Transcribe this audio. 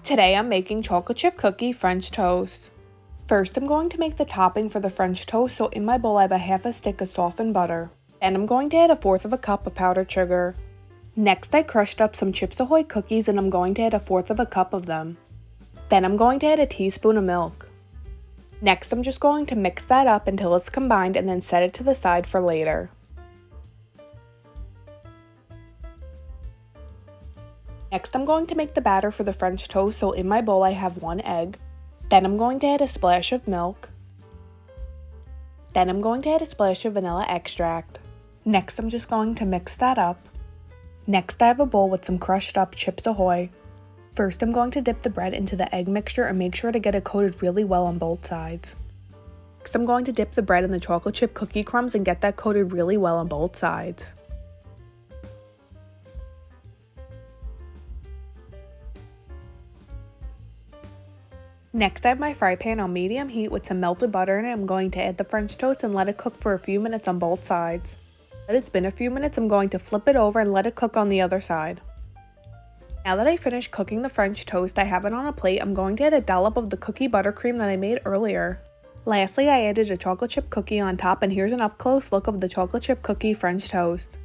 Today I'm making chocolate chip cookie French toast. First I'm going to make the topping for the French toast, so in my bowl I have a half a stick of softened butter. Then I'm going to add a fourth of a cup of powdered sugar. Next I crushed up some Chips Ahoy cookies and I'm going to add a fourth of a cup of them. Then I'm going to add a teaspoon of milk. Next I'm just going to mix that up until it's combined and then set it to the side for later. Next I'm going to make the batter for the French toast, so in my bowl I have 1 egg. Then I'm going to add a splash of milk. Then I'm going to add a splash of vanilla extract. Next I'm just going to mix that up. Next I have a bowl with some crushed up Chips Ahoy. First I'm going to dip the bread into the egg mixture and make sure to get it coated really well on both sides. Next I'm going to dip the bread in the chocolate chip cookie crumbs and get that coated really well on both sides. Next I have my fry pan on medium heat with some melted butter in it. I'm going to add the French toast and let it cook for a few minutes on both sides. When it's been a few minutes, I'm going to flip it over and let it cook on the other side. Now that I finished cooking the French toast, I have it on a plate. I'm going to add a dollop of the cookie buttercream that I made earlier. Lastly, I added a chocolate chip cookie on top, and here's an up close look of the chocolate chip cookie French toast.